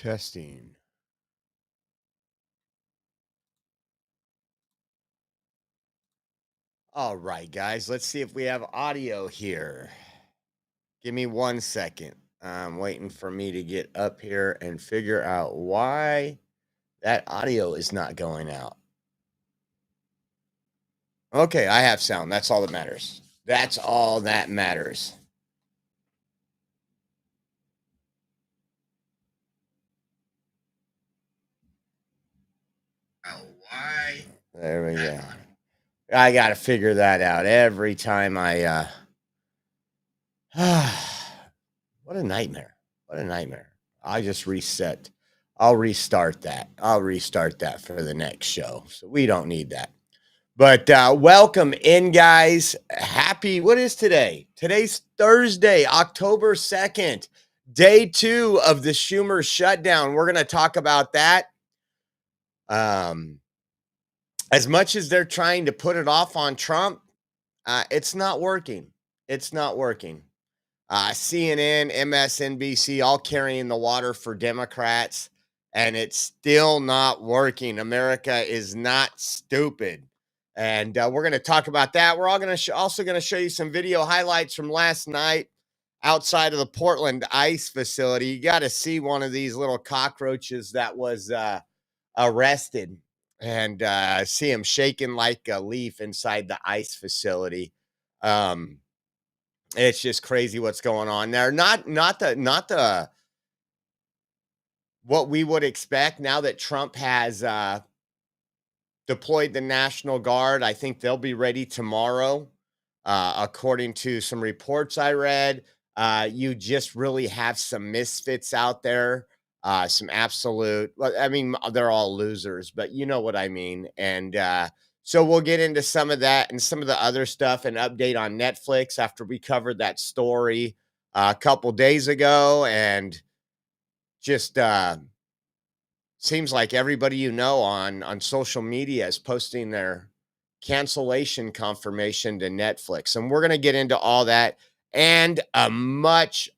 Testing. All right, guys, let's see if we have audio here. Give me 1 second. I'm waiting for me to get up here and figure out why that audio is not going out. Okay, I have sound. That's all that matters. That's all that matters. Why? There we go. I got to figure that out every time I what a nightmare. What a nightmare. I just reset. I'll restart that. I'll restart that for the next show. So we don't need that. But welcome in, guys. Happy, what is today? Today's Thursday, October 2nd, day 2 of the Schumer Shutdown. We're going to talk about that. As much as they're trying to put it off on Trump, it's not working. It's not working. CNN, MSNBC, all carrying the water for Democrats, and it's still not working. America is not stupid. And we're going to talk about that. We're all going to also going to show you some video highlights from last night outside of the Portland ICE facility. You got to see one of these little cockroaches that was arrested, and see him shaking like a leaf inside the ICE facility. It's just crazy what's going on there. Not the what we would expect now that Trump has deployed the National Guard. I think they'll be ready tomorrow, according to some reports I read. You just really have some misfits out there, some absolute. Well, I mean, they're all losers, but you know what I mean. And so we'll get into some of that and some of the other stuff and update on Netflix after we covered that story a couple days ago, and just seems like everybody you know on social media is posting their cancellation confirmation to Netflix. And we're going to get into all that and much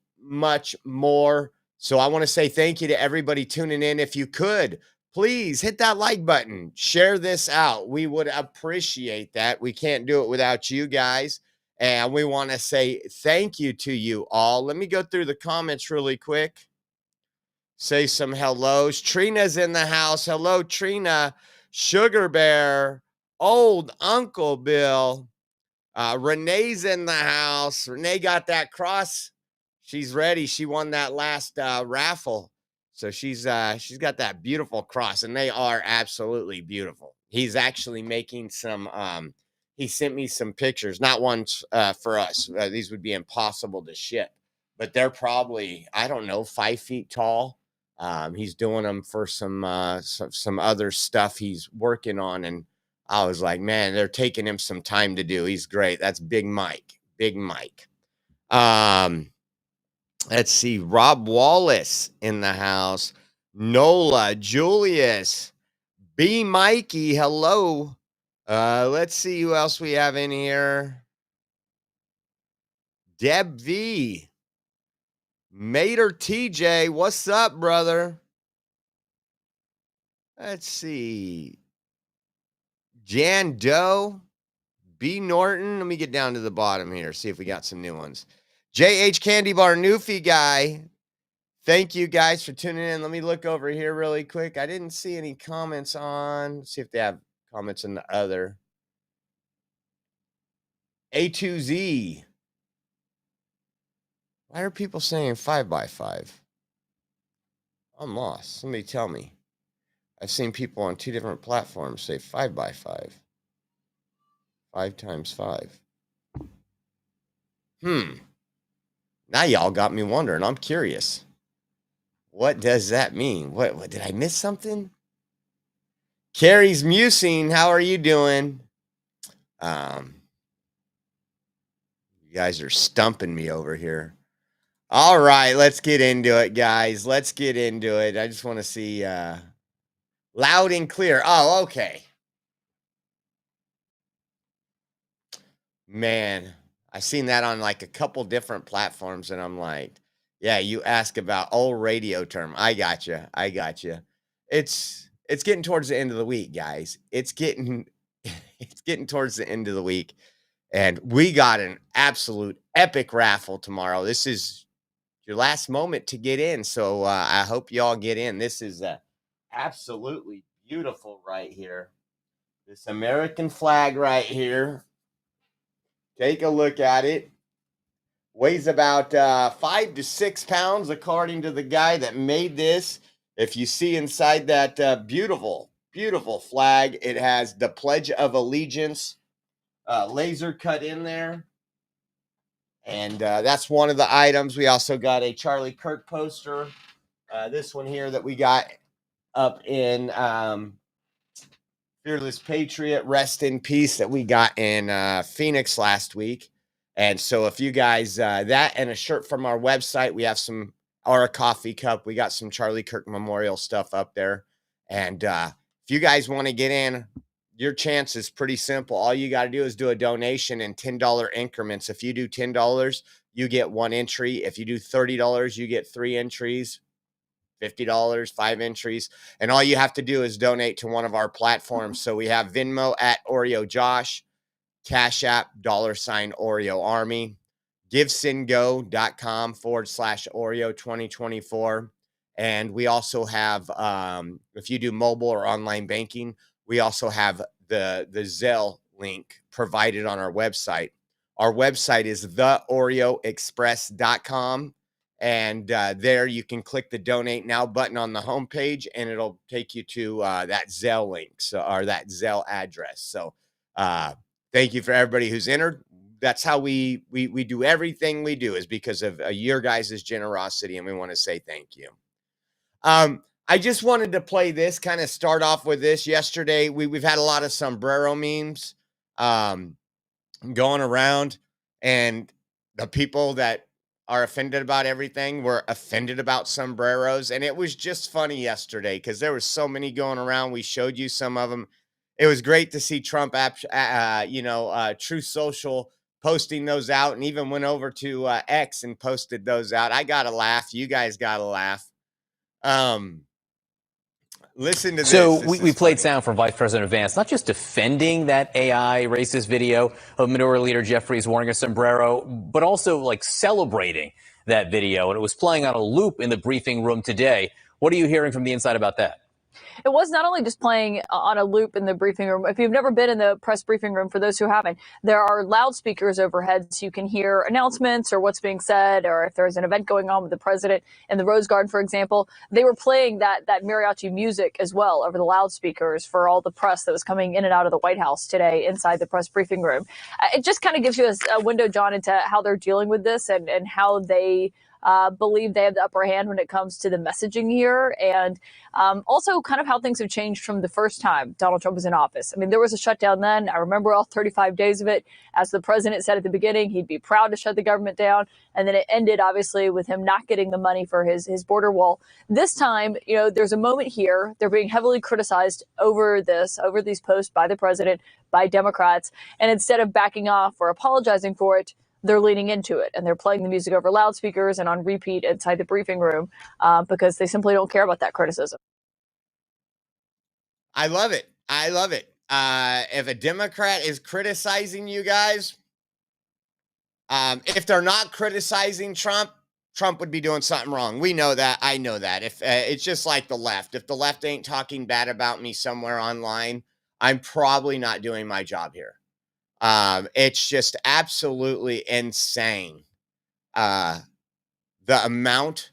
more. So I want to say thank you to everybody tuning in. If you could, please hit that like button, share this out. We would appreciate that. We can't do it without you guys. And we want to say thank you to you all. Let me go through the comments really quick. Say some hellos. Trina's in the house. Hello, Trina. Sugar Bear. Old Uncle Bill. Renee's in the house. Renee got that cross. She's ready. She won that last raffle. So she's got that beautiful cross, and they are absolutely beautiful. He's actually making some he sent me some pictures, not ones for us. These would be impossible to ship, but they're probably, I don't know, 5 feet tall. He's doing them for some other stuff he's working on, and I was like, man, they're taking him some time to do. He's great. That's Big Mike. Big Mike. Let's see. Rob Wallace in the house. Nola, Julius, B. Mikey. Hello. Let's see who else we have in here. Deb V. Mater TJ. What's up, brother? Let's see. Jan Doe. B. Norton. Let me get down to the bottom here. See if we got some new ones. JH Candy Bar Newfie guy. Thank you guys for tuning in. Let me look over here really quick. I didn't see any comments on. Let's see if they have comments in the other. A2Z. Why are people saying 5x5? I'm lost. Somebody tell me. I've seen people on 2 different platforms say 5x5. 5 times 5. Now y'all got me wondering. I'm curious. What does that mean? What did I miss something? Carrie's musing. How are you doing? You guys are stumping me over here. All right, let's get into it, guys. Let's get into it. I just want to see loud and clear. Oh, okay. Man, I've seen that on like a couple different platforms, and I'm like, Yeah, you ask about old radio term. I got you. I got you. It's getting towards the end of the week, guys. It's getting it's getting towards the end of the week, and we got an absolute epic raffle tomorrow. This is your last moment to get in, so I hope y'all get in. This is absolutely beautiful right here. This American flag right here. Take a look at it. Weighs about 5 to 6 pounds, according to the guy that made this. If you see inside that beautiful, beautiful flag, it has the Pledge of Allegiance laser cut in there. And that's one of the items. We also got a Charlie Kirk poster. This one here that we got up in Fearless Patriot, Rest in Peace, that we got in Phoenix last week. And so if you guys, that and a shirt from our website, we have some, or a coffee cup, we got some Charlie Kirk Memorial stuff up there. And if you guys want to get in, your chance is pretty simple. All you got to do is do a donation in $10 increments. If you do $10, you get one entry. If you do $30, you get 3 entries. $50, 5 entries. And all you have to do is donate to one of our platforms. So we have Venmo at Oreo Josh, Cash App, $Oreo Army, givesendgo.com/Oreo 2024. And we also have, if you do mobile or online banking, we also have the Zelle link provided on our website. Our website is theoreoexpress.com. And there you can click the donate now button on the homepage, and it'll take you to that Zelle link, or that Zelle address. So thank you for everybody who's entered. That's how we do everything we do, is because of your guys' generosity, and we want to say thank you. I just wanted to play this, kind of start off with this. Yesterday, we've had a lot of sombrero memes going around, and the people that are offended about everything were offended about sombreros. And it was just funny yesterday because there were so many going around. We showed you some of them. It was great to see Trump, Truth Social posting those out, and even went over to X and posted those out. I got to laugh. You guys got to laugh. Listen to this. So we played sound from Vice President Vance, not just defending that AI racist video of Minority Leader Jeffries wearing a sombrero, but also like celebrating that video. And it was playing on a loop in the briefing room today. What are you hearing from the inside about that? It was not only just playing on a loop in the briefing room. If you've never been in the press briefing room, for those who haven't, there are loudspeakers overhead so you can hear announcements or what's being said, or if there's an event going on with the president in the Rose Garden, for example. They were playing that mariachi music as well over the loudspeakers for all the press that was coming in and out of the White House today inside the press briefing room. It just kind of gives you a window, John, into how they're dealing with this and how they believe they have the upper hand when it comes to the messaging here, and also kind of how things have changed from the first time Donald Trump was in office. I mean, there was a shutdown then. I remember all 35 days of it. As the president said at the beginning, he'd be proud to shut the government down. And then it ended, obviously, with him not getting the money for his border wall. This time, there's a moment here. They're being heavily criticized over these posts by the president, by Democrats. And instead of backing off or apologizing for it, they're leaning into it, and they're playing the music over loudspeakers and on repeat inside the briefing room because they simply don't care about that criticism. I love it. I love it. If a Democrat is criticizing you guys, if they're not criticizing Trump, Trump would be doing something wrong. We know that. I know that. If it's just like the left. If the left ain't talking bad about me somewhere online, I'm probably not doing my job here. It's just absolutely insane. The amount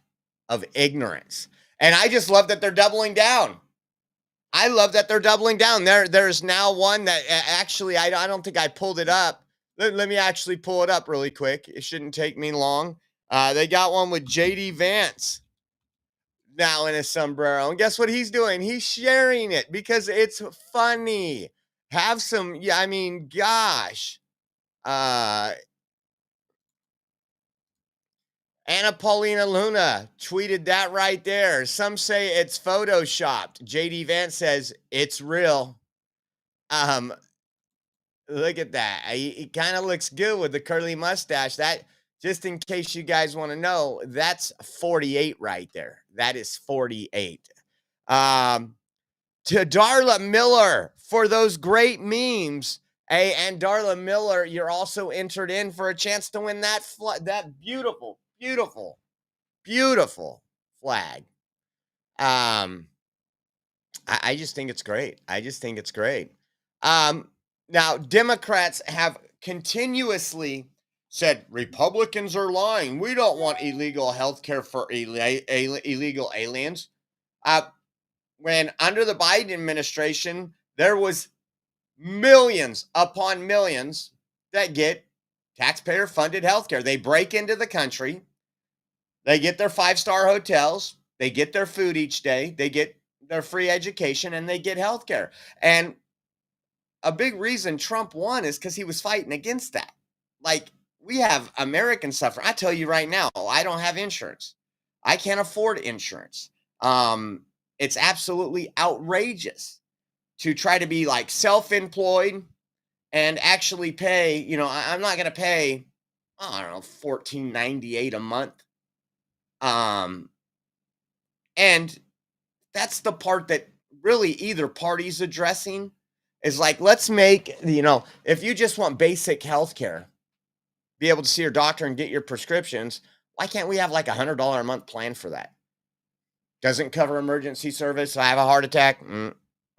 of ignorance. And I just love that they're doubling down. I love that they're doubling down. There's now one that actually, I don't think I pulled it up. Let me actually pull it up really quick. It shouldn't take me long. They got one with JD Vance now in a sombrero. And guess what he's doing? He's sharing it because it's funny. Have some, gosh. Anna Paulina Luna tweeted that right there. Some say it's photoshopped. JD Vance says it's real. Look at that. He kind of looks good with the curly mustache. That just in case you guys want to know, that's 48 right there. That is 48. To Darla Miller for those great memes. Hey, and Darla Miller, you're also entered in for a chance to win that beautiful, beautiful, beautiful flag. I just think it's great. I just think it's great. Now, Democrats have continuously said Republicans are lying. We don't want illegal health care for illegal aliens. When under the Biden administration, there was millions upon millions that get taxpayer-funded health care. They break into the country. They get their 5-star hotels. They get their food each day. They get their free education, and they get health care. And a big reason Trump won is because he was fighting against that. Like, we have Americans suffering. I tell you right now, I don't have insurance. I can't afford insurance. It's absolutely outrageous to try to be like self-employed and actually pay, I'm not going to pay, I don't know, $14.98 a month. And that's the part that really either party's addressing is like, let's make, if you just want basic health care, be able to see your doctor and get your prescriptions, why can't we have like $100 a month plan for that? Doesn't cover emergency service. I have a heart attack.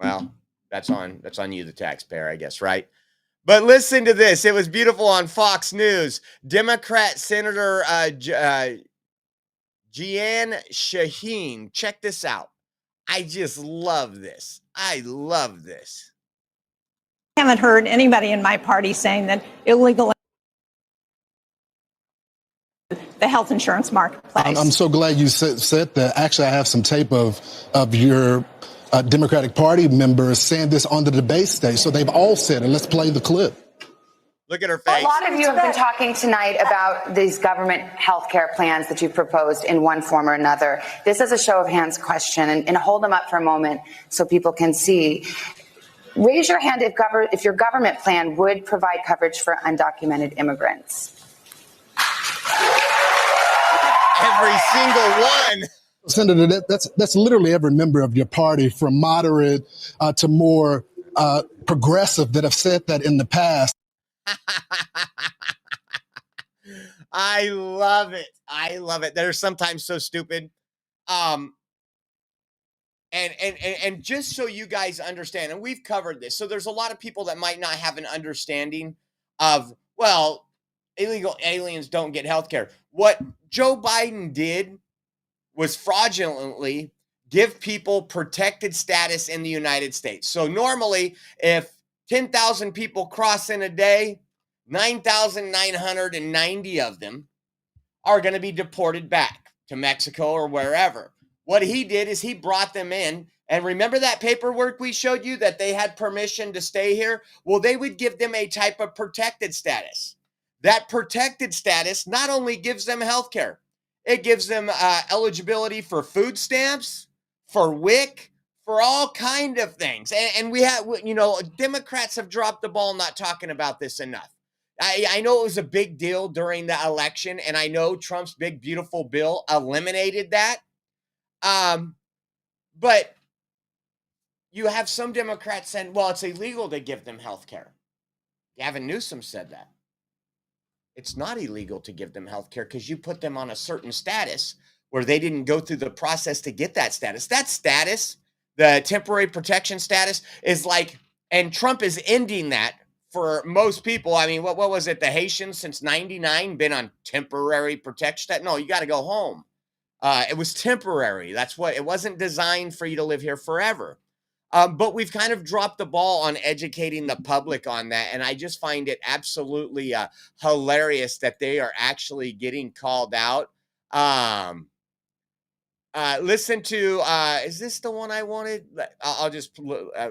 Well, that's on you, the taxpayer, I guess, right? But listen to this. It was beautiful on Fox News. Democrat Senator Jeanne Shaheen. Check this out. I just love this. I love this. I haven't heard anybody in my party saying that illegal the health insurance marketplace. I'm so glad you said that. Actually, I have some tape of your Democratic Party members saying this on the debate stage. So they've all said it. Let's play the clip. Look at her face. A lot of you have been talking tonight about these government health care plans that you've proposed in one form or another. This is a show of hands question, and hold them up for a moment so people can see. Raise your hand if your government plan would provide coverage for undocumented immigrants. Every single one. Senator, that's literally every member of your party, from moderate to more progressive, that have said that in the past. I love it. I love it. They're sometimes so stupid. And just so you guys understand, and we've covered this, so there's a lot of people that might not have an understanding of, well, illegal aliens don't get health care. What Joe Biden did was fraudulently give people protected status in the United States. So normally, if 10,000 people cross in a day, 9,990 of them are going to be deported back to Mexico or wherever. What he did is he brought them in. And remember that paperwork we showed you that they had permission to stay here? Well, they would give them a type of protected status. That protected status not only gives them health care, it gives them eligibility for food stamps, for WIC, for all kind of things. And we have, Democrats have dropped the ball not talking about this enough. I know it was a big deal during the election, and I know Trump's big, beautiful bill eliminated that. But you have some Democrats saying, well, it's illegal to give them health care. Gavin Newsom said that. It's not illegal to give them health care because you put them on a certain status where they didn't go through the process to get that status. That status, the temporary protection status, is like, and Trump is ending that for most people. I mean, what was it? The Haitians since 99 been on temporary protection? No, you got to go home. It was temporary. That's what, it wasn't designed for you to live here forever. But we've kind of dropped the ball on educating the public on that. And I just find it absolutely hilarious that they are actually getting called out. Listen to, is this the one I wanted? I'll just,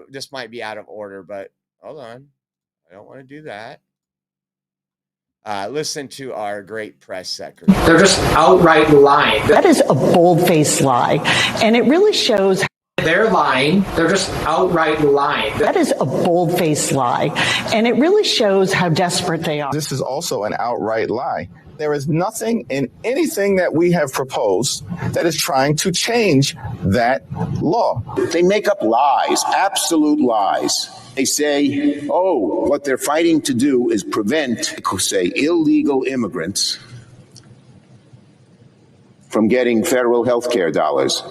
this might be out of order, but hold on. I don't want to do that. Listen to our great press secretary. They're just outright lying. That is a bold-faced lie, and it really shows. They're lying. They're just outright lying. That is a bold-faced lie, and it really shows how desperate they are. This is also an outright lie. There is nothing in anything that we have proposed that is trying to change that law. They make up lies, absolute lies. They say, oh, what they're fighting to do is prevent, say, illegal immigrants from getting federal health care dollars.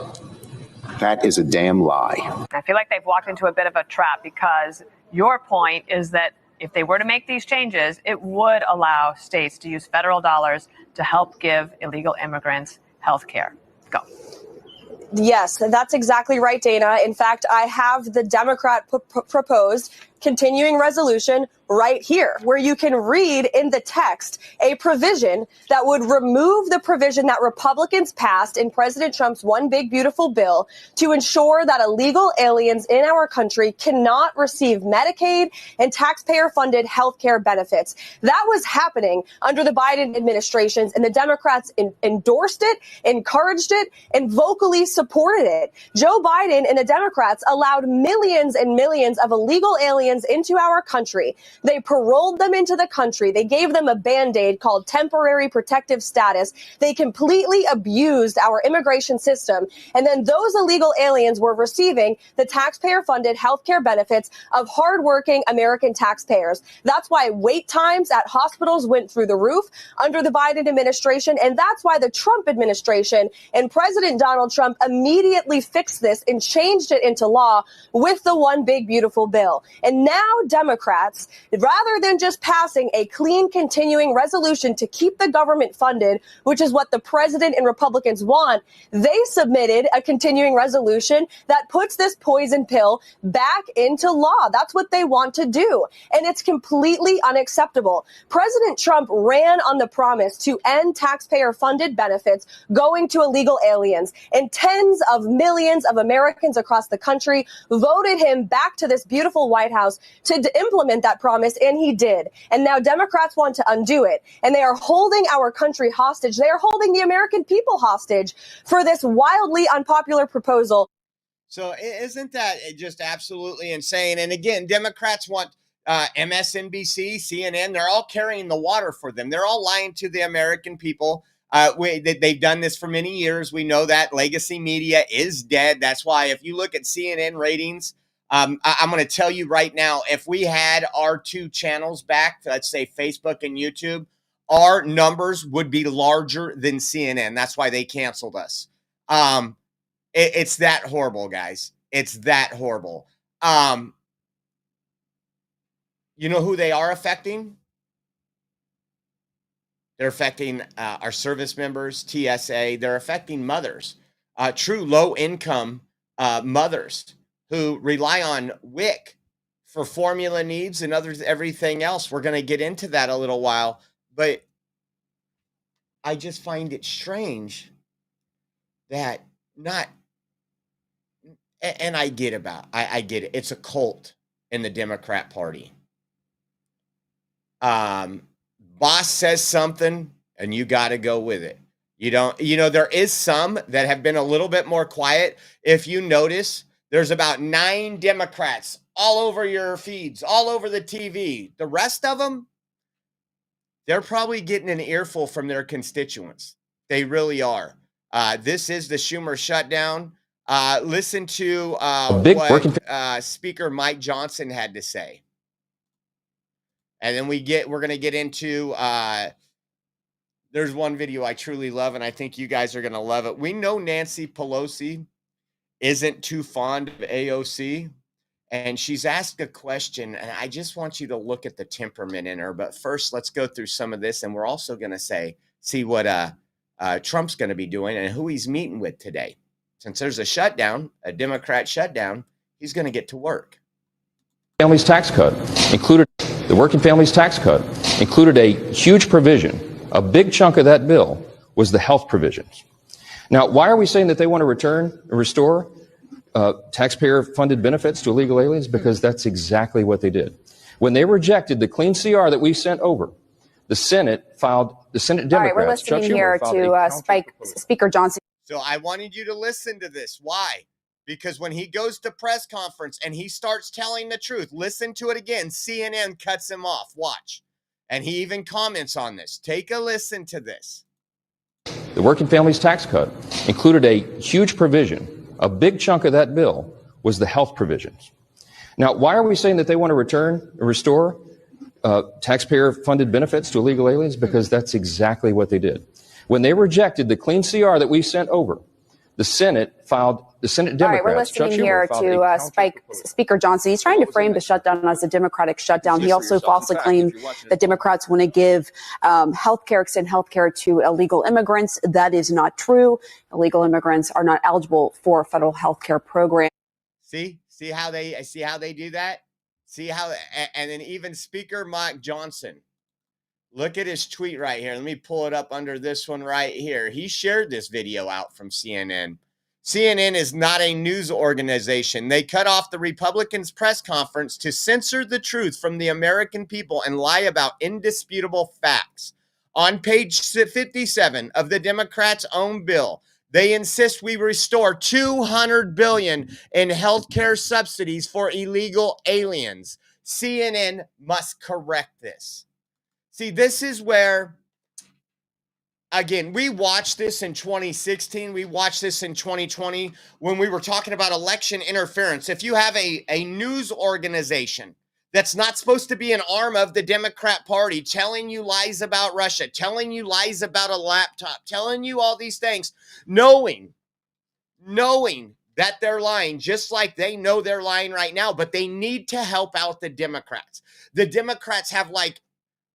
That is a damn lie. I feel like they've walked into a bit of a trap, because your point is that if they were to make these changes, it would allow states to use federal dollars to help give illegal immigrants health care. Go. Yes, that's exactly right, Dana. In fact, I have the Democrat proposed continuing resolution right here, where you can read in the text a provision that would remove the provision that Republicans passed in President Trump's One Big Beautiful Bill to ensure that illegal aliens in our country cannot receive Medicaid and taxpayer-funded health care benefits. That was happening under the Biden administrations, and the Democrats endorsed it, encouraged it, and vocally supported it. Joe Biden and the Democrats allowed millions and millions of illegal aliens into our country. They paroled them into the country. They gave them a Band-Aid called temporary protective status. They completely abused our immigration system. And then those illegal aliens were receiving the taxpayer-funded health care benefits of hardworking American taxpayers. That's why wait times at hospitals went through the roof under the Biden administration. And that's why the Trump administration and President Donald Trump immediately fixed this and changed it into law with the One Big Beautiful Bill. And now Democrats, rather than just passing a clean continuing resolution to keep the government funded, which is what the president and Republicans want, they submitted a continuing resolution that puts this poison pill back into law. That's what they want to do. And it's completely unacceptable. President Trump ran on the promise to end taxpayer funded benefits going to illegal aliens, and tens of millions of Americans across the country voted him back to this beautiful White House to implement that promise, and he did. And now Democrats want to undo it, and they are holding our country hostage. They are holding the American people hostage for this wildly unpopular proposal. So isn't that just absolutely insane? And again, Democrats want MSNBC, CNN, they're all carrying the water for them. They're all lying to the American people. They've done this for many years. We know that legacy media is dead. That's why if you look at CNN ratings, I'm going to tell you right now, if we had our two channels back, let's say Facebook and YouTube, our numbers would be larger than CNN. That's why they canceled us. It's that horrible, guys. It's that horrible. You know who they are affecting? They're affecting our service members, TSA. They're affecting mothers, true low-income mothers who rely on WIC for formula needs and everything else. We're going to get into that a little while, but I just find it strange that and I get it. It's a cult in the Democrat Party. Boss says something and you got to go with it. There is some that have been a little bit more quiet. If you notice, there's about 9 Democrats all over your feeds, all over the TV. The rest of them, they're probably getting an earful from their constituents. They really are. This is the Schumer Shutdown. Listen to what Speaker Mike Johnson had to say. And then we're going to get into, there's one video I truly love, and I think you guys are going to love it. We know Nancy Pelosi isn't too fond of AOC, and she's asked a question, and I just want you to look at the temperament in her. But first, let's go through some of this, and we're also going to see what Trump's going to be doing and who he's meeting with today. Since there's a shutdown, a Democrat shutdown, he's going to get to work. Families tax code included the working families tax code included a huge provision. A big chunk of that bill was the health provisions. Now, why are we saying that they want to restore taxpayer-funded benefits to illegal aliens? Because that's exactly what they did. When they rejected the clean CR that we sent over, the Senate Democrats. All right, we're listening here to Speaker Johnson. So I wanted you to listen to this. Why? Because when he goes to press conference and he starts telling the truth, listen to it again. CNN cuts him off. Watch. And he even comments on this. Take a listen to this. The Working Families Tax Cut included a huge provision. A big chunk of that bill was the health provisions. Now, why are we saying that they want to restore taxpayer-funded benefits to illegal aliens? Because that's exactly what they did. When they rejected the clean CR that we sent over, the Senate Democrats. All right, we're listening here to Speaker Johnson. He's trying to frame the shutdown as a Democratic shutdown. He also falsely claimed that Democrats want to give extend health care to illegal immigrants. That is not true. Illegal immigrants are not eligible for a federal health care program. See how they do that? See how, and then even Speaker Mike Johnson. Look at his tweet right here. Let me pull it up under this one right here. He shared this video out from CNN. CNN is not a news organization. They cut off the Republicans' press conference to censor the truth from the American people and lie about indisputable facts. On page 57 of the Democrats' own bill, they insist we restore $200 billion in healthcare subsidies for illegal aliens. CNN must correct this. See, this is where, again, we watched this in 2016. We watched this in 2020 when we were talking about election interference. If you have a news organization that's not supposed to be an arm of the Democrat Party telling you lies about Russia, telling you lies about a laptop, telling you all these things, knowing that they're lying, just like they know they're lying right now, but they need to help out the Democrats. The Democrats have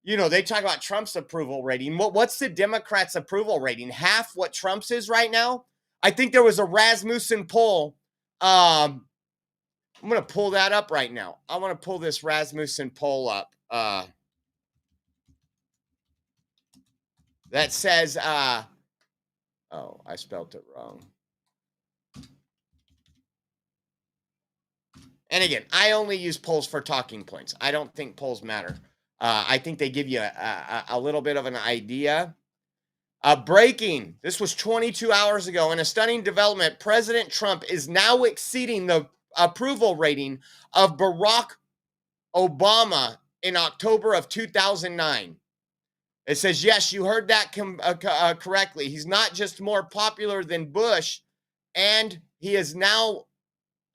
they talk about Trump's approval rating. What's the Democrats' approval rating? Half what Trump's is right now? I think there was a Rasmussen poll. I'm going to pull that up right now. I want to pull this Rasmussen poll up. That says, oh, I spelled it wrong. And again, I only use polls for talking points. I don't think polls matter. I think they give you a little bit of an idea. Breaking. This was 22 hours ago. In a stunning development, President Trump is now exceeding the approval rating of Barack Obama in October of 2009. It says, yes, you heard that correctly. He's not just more popular than Bush, and he is now,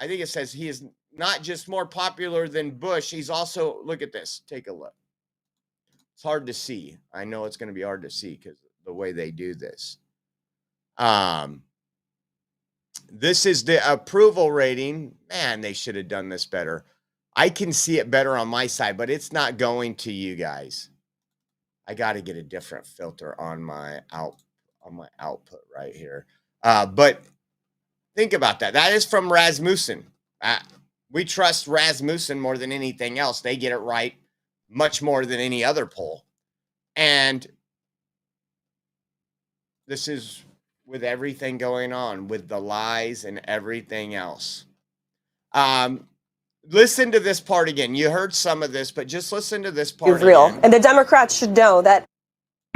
I think it says he is not just more popular than Bush. He's also, look at this. Take a look. It's hard to see. I know it's going to be hard to see because the way they do this. This is the approval rating. Man, they should have done this better. I can see it better on my side, but it's not going to you guys. I got to get a different filter on my output right here. But think about that. That is from Rasmussen. We trust Rasmussen more than anything else. They get it right much more than any other poll. And this is with everything going on, with the lies and everything else. Listen to this part again. You heard some of this, but just listen to this part again. And the Democrats should know that.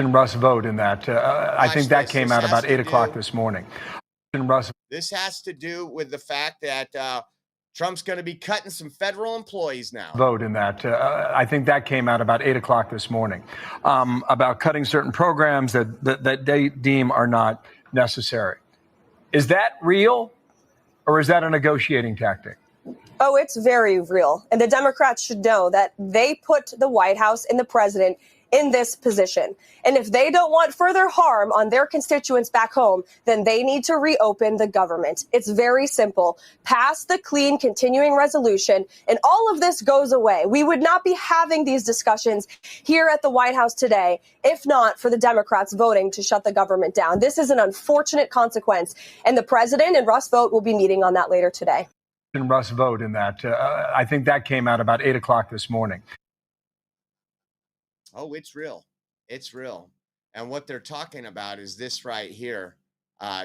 Russ vote in that. I think that came out about 8 o'clock this morning. This has to do with the fact that Trump's going to be cutting some federal employees now. Vote in that. I think that came out about 8 o'clock this morning about cutting certain programs that they deem are not necessary. Is that real or is that a negotiating tactic? Oh, it's very real. And the Democrats should know that they put the White House and the president in this position. And if they don't want further harm on their constituents back home, then they need to reopen the government. It's very simple. Pass the clean continuing resolution, and all of this goes away. We would not be having these discussions here at the White House today if not for the Democrats voting to shut the government down. This is an unfortunate consequence, and the president and Russ Vought will be meeting on that later today. Russ vote in that. I think that came out about 8 o'clock this morning. Oh, it's real. It's real. And what they're talking about is this right here.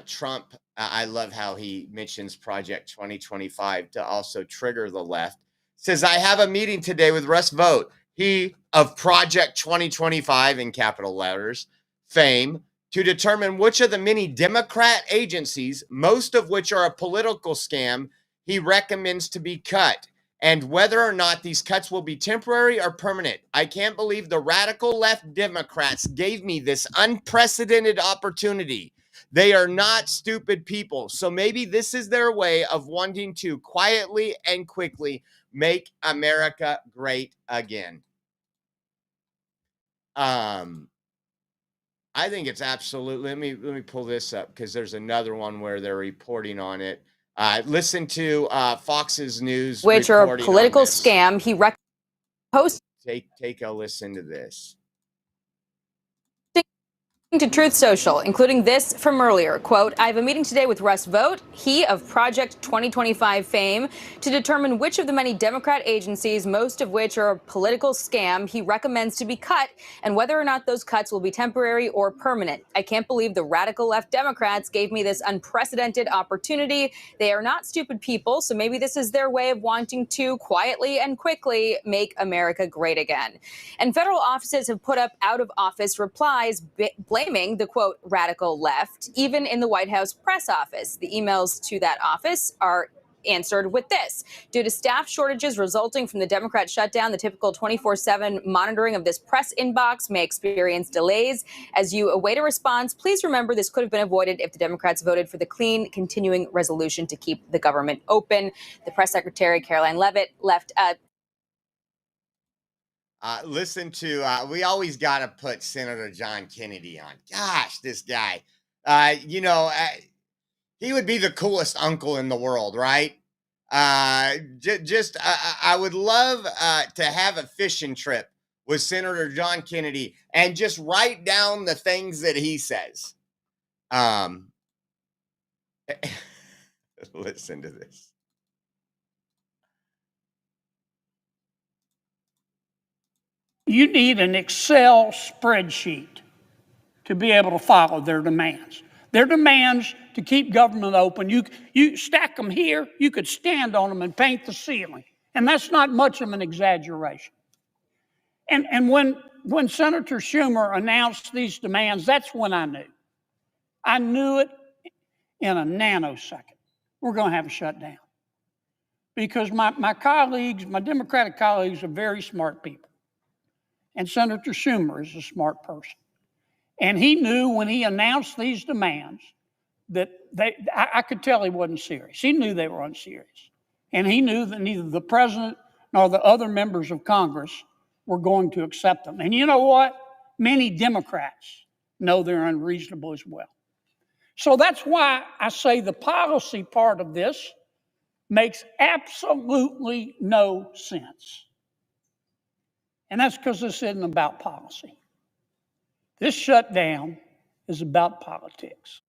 Trump, I love how he mentions Project 2025 to also trigger the left. Says, I have a meeting today with Russ Vought, he of Project 2025 in capital letters, fame, to determine which of the many Democrat agencies, most of which are a political scam, he recommends to be cut. and whether or not these cuts will be temporary or permanent. I can't believe the radical left Democrats gave me this unprecedented opportunity. They are not stupid people. So maybe this is their way of wanting to quietly and quickly make America great again. I think it's absolutely, let me pull this up because there's another one where they're reporting on it. Listen to Fox's News, which are a political scam. He posted. Take a listen to this. To Truth Social, including this from earlier, quote, I have a meeting today with Russ Vought, he of Project 2025 fame, to determine which of the many Democrat agencies, most of which are a political scam, he recommends to be cut and whether or not those cuts will be temporary or permanent. I can't believe the radical left Democrats gave me this unprecedented opportunity. They are not stupid people, so maybe this is their way of wanting to quietly and quickly make America great again. And federal offices have put up out-of-office replies blaming the, quote, radical left, even in the White House press office. The emails to that office are answered with this. Due to staff shortages resulting from the Democrat shutdown, the typical 24/7 monitoring of this press inbox may experience delays. As you await a response, please remember this could have been avoided if the Democrats voted for the clean, continuing resolution to keep the government open. The press secretary, Caroline Leavitt, left Listen to, we always got to put Senator John Kennedy on. Gosh, this guy, he would be the coolest uncle in the world, right? I would love to have a fishing trip with Senator John Kennedy and just write down the things that he says. Listen to this. You need an Excel spreadsheet to be able to follow their demands. Their demands to keep government open, you stack them here, you could stand on them and paint the ceiling. And that's not much of an exaggeration. And when Senator Schumer announced these demands, that's when I knew. I knew it in a nanosecond. We're going to have a shutdown. Because my colleagues, my Democratic colleagues, are very smart people. And Senator Schumer is a smart person. And he knew when he announced these demands that I could tell he wasn't serious. He knew they were unserious. And he knew that neither the president nor the other members of Congress were going to accept them. And you know what? Many Democrats know they're unreasonable as well. So that's why I say the policy part of this makes absolutely no sense. And that's because this isn't about policy. This shutdown is about politics.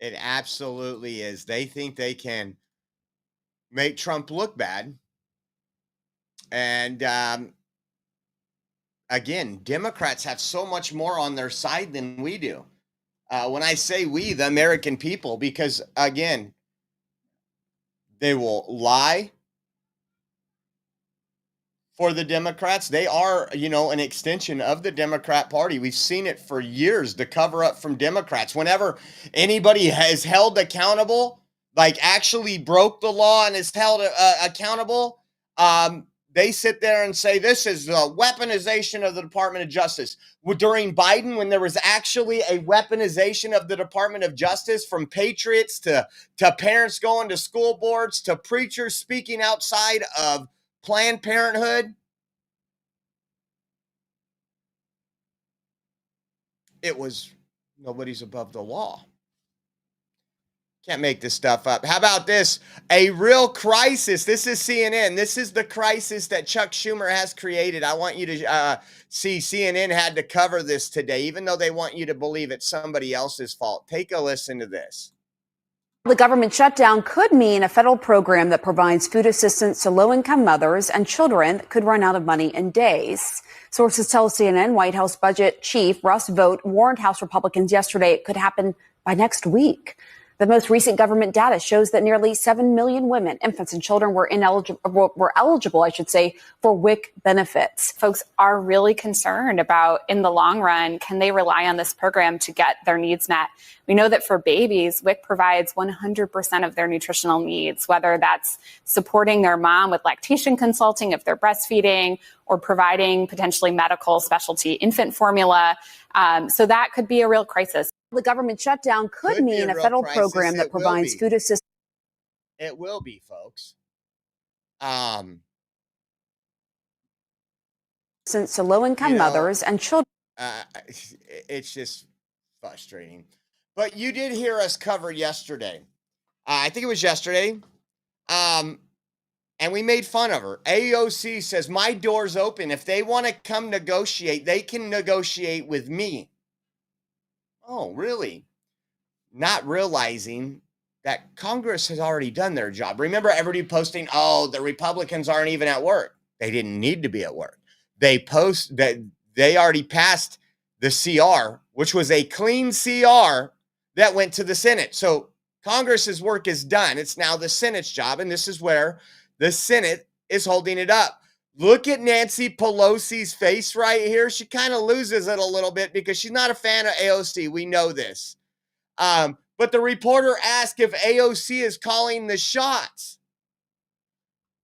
It absolutely is. They think they can make Trump look bad. And again, Democrats have so much more on their side than we do. When I say we, the American people, because again, they will lie for the Democrats. They are, an extension of the Democrat Party. We've seen it for years to cover up from Democrats. Whenever anybody has held accountable, like actually broke the law and is held accountable, they sit there and say, this is the weaponization of the Department of Justice. During Biden, when there was actually a weaponization of the Department of Justice, from patriots to parents going to school boards to preachers speaking outside of Planned Parenthood, it was nobody's above the law. Can't make this stuff up. How about this? A real crisis. This is CNN. This is the crisis that Chuck Schumer has created. I want you to see CNN had to cover this today, even though they want you to believe it's somebody else's fault. Take a listen to this. The government shutdown could mean a federal program that provides food assistance to low-income mothers and children could run out of money in days. Sources tell CNN White House Budget Chief Russ Vought warned House Republicans yesterday it could happen by next week. The most recent government data shows that nearly 7 million women, infants, and children were eligible, I should say, for WIC benefits. Folks are really concerned about, in the long run, can they rely on this program to get their needs met? We know that for babies, WIC provides 100% of their nutritional needs, whether that's supporting their mom with lactation consulting if they're breastfeeding, or providing potentially medical specialty infant formula. So that could be a real crisis. The government shutdown could mean a federal program that provides food assistance. It will be, folks. To low-income mothers and children. It's just frustrating. But you did hear us cover yesterday. I think it was yesterday. And we made fun of her. AOC says, my door's open. If they want to come negotiate, they can negotiate with me. Oh, really? Not realizing that Congress has already done their job. Remember everybody posting, oh, the Republicans aren't even at work. They didn't need to be at work. They post that they already passed the CR, which was a clean CR that went to the Senate. So Congress's work is done. It's now the Senate's job. And this is where the Senate is holding it up. Look at Nancy Pelosi's face right here. She kind of loses it a little bit because she's not a fan of AOC. We know this. But the reporter asked if AOC is calling the shots.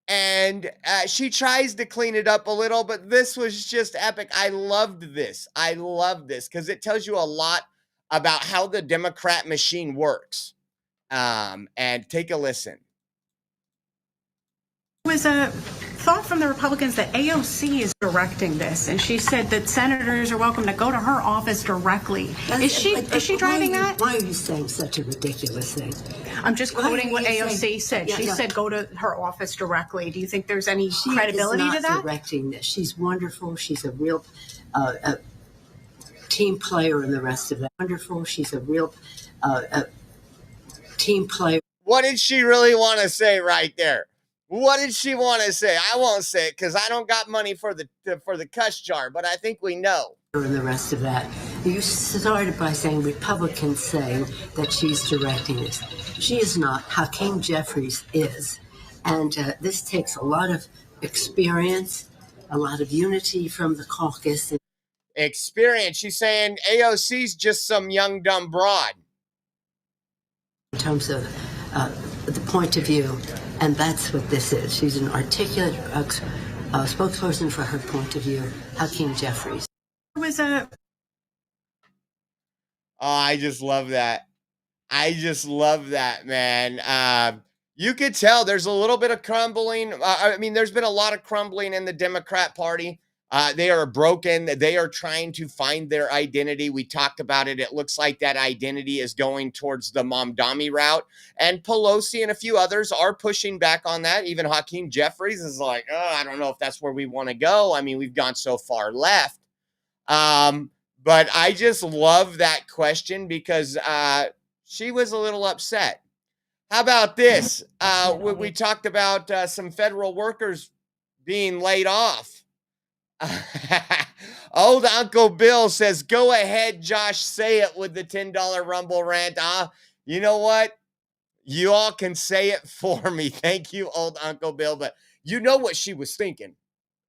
And she tries to clean it up a little, but this was just epic. I loved this. I love this because it tells you a lot about how the Democrat machine works. And take a listen. Was a thought from the Republicans that AOC is directing this, and she said that senators are welcome to go to her office directly. Is she driving that? Why are you saying such a ridiculous thing? I'm just quoting what AOC said. She said go to her office directly. Do you think there's any credibility to that? She's not directing this. She's wonderful. She's a real team player and the rest of that. Wonderful. She's a real team player. What did she really want to say right there? What did she want to say? I won't say it because I don't got money for the cuss jar, but I think we know. And the rest of that. You started by saying Republicans saying that she's directing this. She is not. Hakeem Jeffries is. And this takes a lot of experience, a lot of unity from the caucus. Experience. She's saying AOC's just some young, dumb broad. In terms of the point of view. And that's what this is. She's an articulate spokesperson for her point of view, Hakeem Jeffries. Oh, I just love that. I just love that, man. You could tell there's a little bit of crumbling. There's been a lot of crumbling in the Democrat Party. They are broken. They are trying to find their identity. We talked about it. It looks like that identity is going towards the Mamdani route. And Pelosi and a few others are pushing back on that. Even Hakeem Jeffries is like, oh, I don't know if that's where we want to go. I mean, we've gone so far left. But I just love that question because she was a little upset. How about this? We talked about some federal workers being laid off. Old Uncle Bill says, go ahead, Josh, say it with the $10 Rumble rant. You know what? You all can say it for me. Thank you, old Uncle Bill. But you know what she was thinking.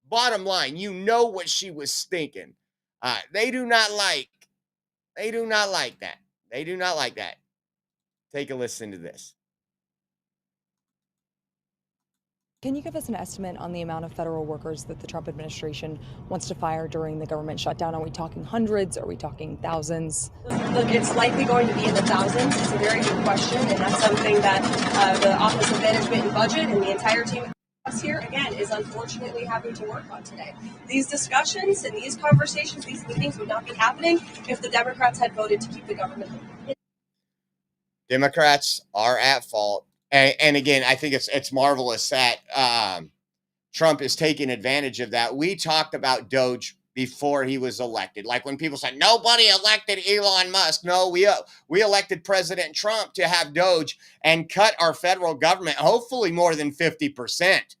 Bottom line, you know what she was thinking. They do not like that. They do not like that. Take a listen to this. Can you give us an estimate on the amount of federal workers that the Trump administration wants to fire during the government shutdown? Are we talking hundreds? Are we talking thousands? Look, it's likely going to be in the thousands. It's a very good question, and that's something that the Office of Management and Budget and the entire team here, again, is unfortunately having to work on today. These discussions and these conversations, these meetings would not be happening if the Democrats had voted to keep the government. Democrats are at fault. And again, I think it's marvelous that Trump is taking advantage of that. We talked about Doge before he was elected. Like when people said, nobody elected Elon Musk. No, we elected President Trump to have Doge and cut our federal government, hopefully more than 50%.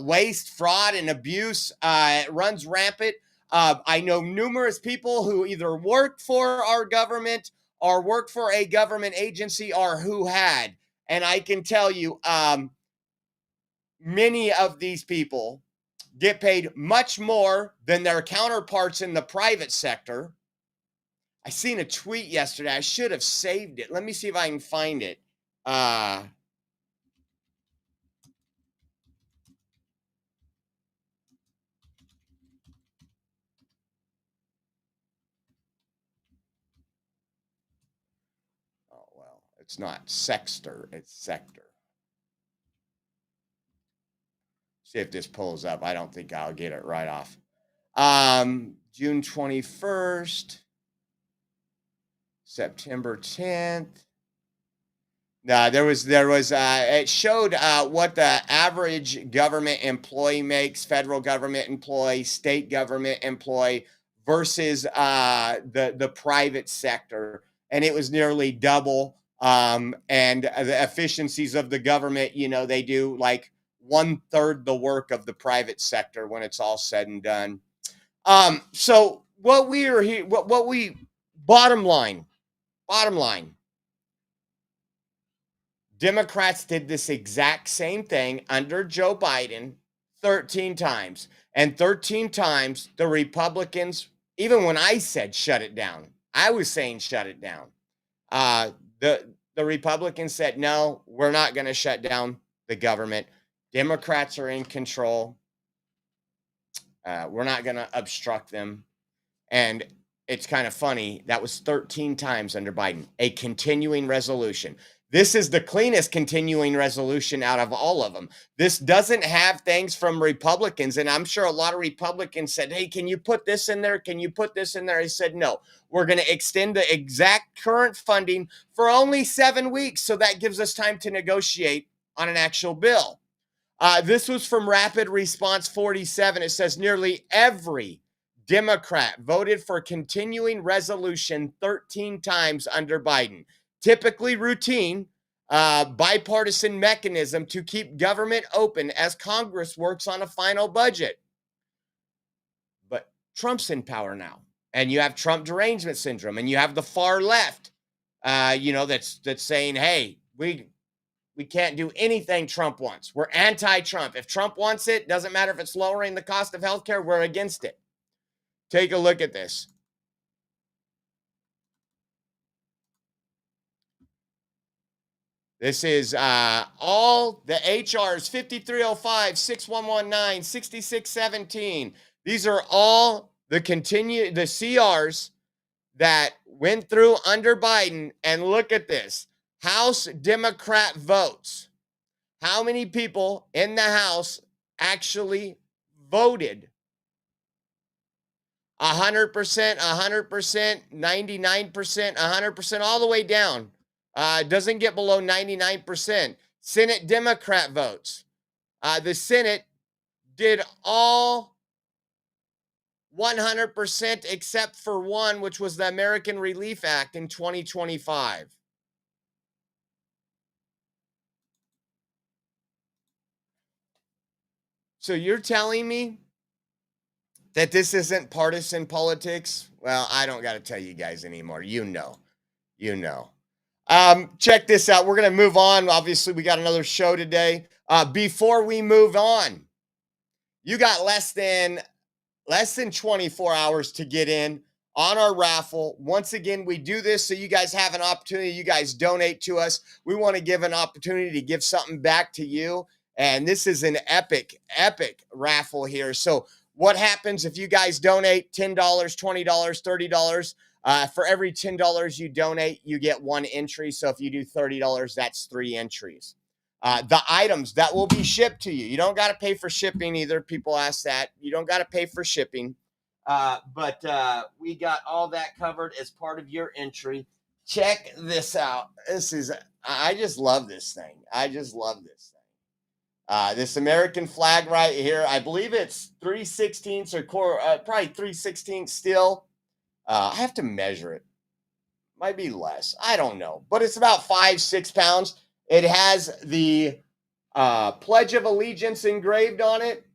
Waste, fraud, and abuse runs rampant. I know numerous people who either worked for our government or work for a government agency or who had. And I can tell you, many of these people get paid much more than their counterparts in the private sector. I seen a tweet yesterday. I should have saved it. Let me see if I can find it. Oh, well, it's not sexter, it's sector. See if this pulls up. I don't think I'll get it right off. June 21st, September 10th. No, it showed what the average government employee makes, federal government employee, state government employee versus the private sector. And it was nearly double. And the efficiencies of the government, they do like 1/3 the work of the private sector when it's all said and done. So what we are here, what we, bottom line, Democrats did this exact same thing under Joe Biden 13 times. And 13 times the Republicans, even when I said shut it down, I was saying shut it down. The Republicans said, no, we're not going to shut down the government. Democrats are in control. We're not going to obstruct them. And it's kind of funny. That was 13 times under Biden, a continuing resolution. This is the cleanest continuing resolution out of all of them. This doesn't have things from Republicans. And I'm sure a lot of Republicans said, hey, can you put this in there? Can you put this in there? I said, no, we're going to extend the exact current funding for only 7 weeks. So that gives us time to negotiate on an actual bill. This was from Rapid Response 47. It says nearly every Democrat voted for continuing resolution 13 times under Biden. Typically routine, bipartisan mechanism to keep government open as Congress works on a final budget. But Trump's in power now, and you have Trump derangement syndrome, and you have the far left, that's saying, hey, we can't do anything Trump wants. We're anti-Trump. If Trump wants it, doesn't matter if it's lowering the cost of healthcare, we're against it. Take a look at this. This is all the HRs, 5305, 6119, 6617. These are all the CRs that went through under Biden. And look at this. House Democrat votes. How many people in the House actually voted? 100%, 100%, 99%, 100%, all the way down. Doesn't get below 99%. Senate Democrat votes. The Senate did all 100% except for one, which was the American Relief Act in 2025. So you're telling me that this isn't partisan politics? Well, I don't got to tell you guys anymore. You know. Check this out. We're going to move on. Obviously, we got another show today. Before we move on, you got less than 24 hours to get in on our raffle. Once again, we do this so you guys have an opportunity. You guys donate to us. We want to give an opportunity to give something back to you. And this is an epic raffle here. So what happens if you guys donate $10, $20, $30? For every $10 you donate, you get one entry. So if you do $30, that's 3 entries. The items that will be shipped to you. You don't got to pay for shipping either. People ask that. You don't got to pay for shipping. But we got all that covered as part of your entry. Check this out. I just love this thing. This American flag right here. I believe it's 3/16 or probably 3/16 steel. I have to measure it. Might be less. I don't know. But it's about 5-6 pounds. It has the Pledge of Allegiance engraved on it.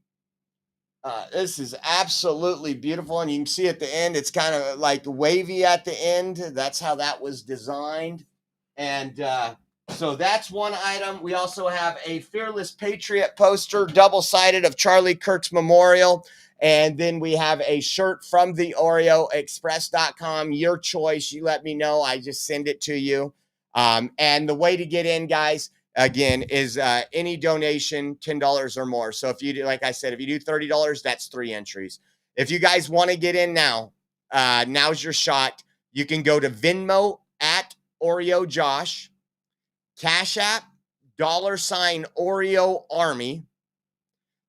This is absolutely beautiful, and you can see at the end, it's kind of like wavy at the end. That's how that was designed. And so that's one item. We also have a Fearless Patriot poster, double-sided, of Charlie Kirk's memorial. And then we have a shirt from the OreoExpress.com. Your choice. You let me know. I just send it to you. And the way to get in, guys, again, is any donation, $10 or more. So if you do, like I said, if you do $30, that's 3 entries. If you guys want to get in now, now's your shot. You can go to Venmo at Oreo Josh, Cash App, $ Oreo Army.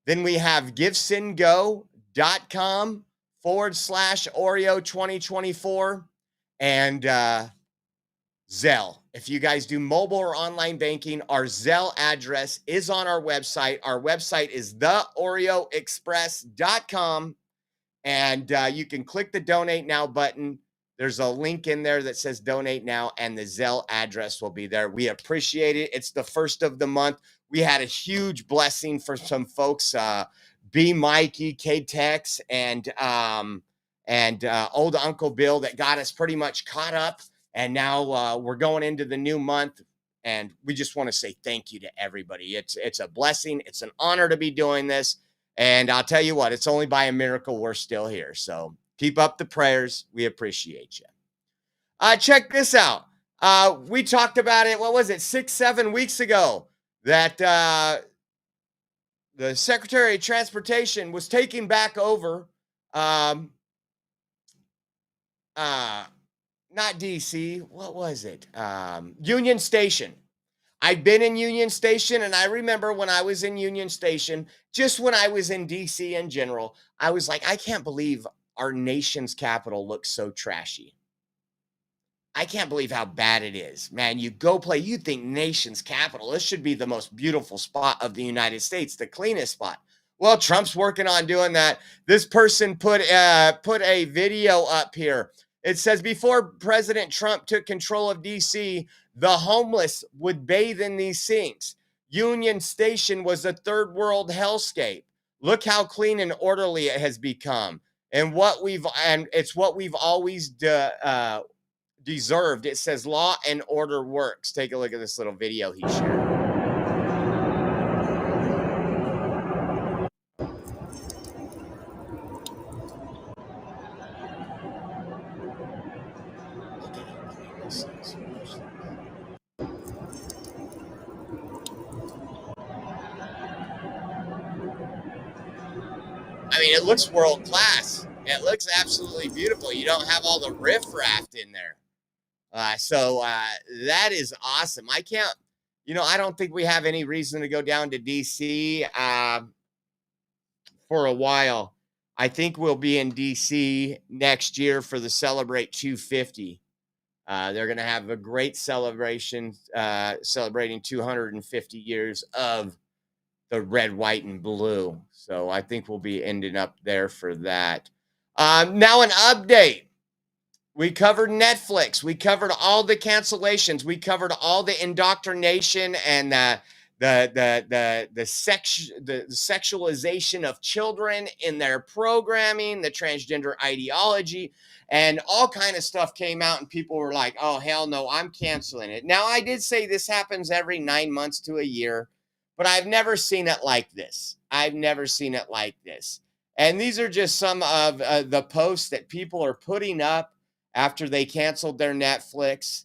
Then we have givesendgo.com/Oreo 2024 and Zelle. If you guys do mobile or online banking, our Zelle address is on our website. Our website is theoreoexpress.com, and you can click the Donate Now button. There's a link in there that says Donate Now, and the Zelle address will be there. We appreciate it. It's the first of the month. We had a huge blessing for some folks, B. Mikey, K-Tex, and old Uncle Bill, that got us pretty much caught up. And now we're going into the new month, and we just want to say thank you to everybody. It's a blessing. It's an honor to be doing this. And I'll tell you what, it's only by a miracle we're still here. So keep up the prayers. We appreciate you. Check this out. We talked about it, 6-7 weeks ago, that the Secretary of Transportation was taking back over not DC, what was it? Union Station. I've been in Union Station, and I remember when I was in Union Station, just when I was in DC in general, I was like, I can't believe our nation's capital looks so trashy. I can't believe how bad it is. Man, you think nation's capital, this should be the most beautiful spot of the United States, the cleanest spot. Well, Trump's working on doing that. This person put a video up here. It says, before President Trump took control of D.C., the homeless would bathe in these sinks. Union Station was a third world hellscape. Look how clean and orderly it has become. And it's what we've always deserved. It says law and order works. Take a look at this little video he shared. I mean, it looks world class. It looks absolutely beautiful. You don't have all the riffraff in there. So that is awesome. I don't think we have any reason to go down to DC for a while. I think we'll be in DC next year for the Celebrate 250. They're going to have a great celebration celebrating 250 years of the red, white, and blue. So I think we'll be ending up there for that. Now an update. We covered Netflix. We covered all the cancellations. We covered all the indoctrination and the sexualization of children in their programming, the transgender ideology, and all kind of stuff came out, and people were like, oh, hell no, I'm canceling it. Now, I did say this happens every 9 months to a year, but I've never seen it like this. I've never seen it like this. And these are just some of the posts that people are putting up after they canceled their Netflix.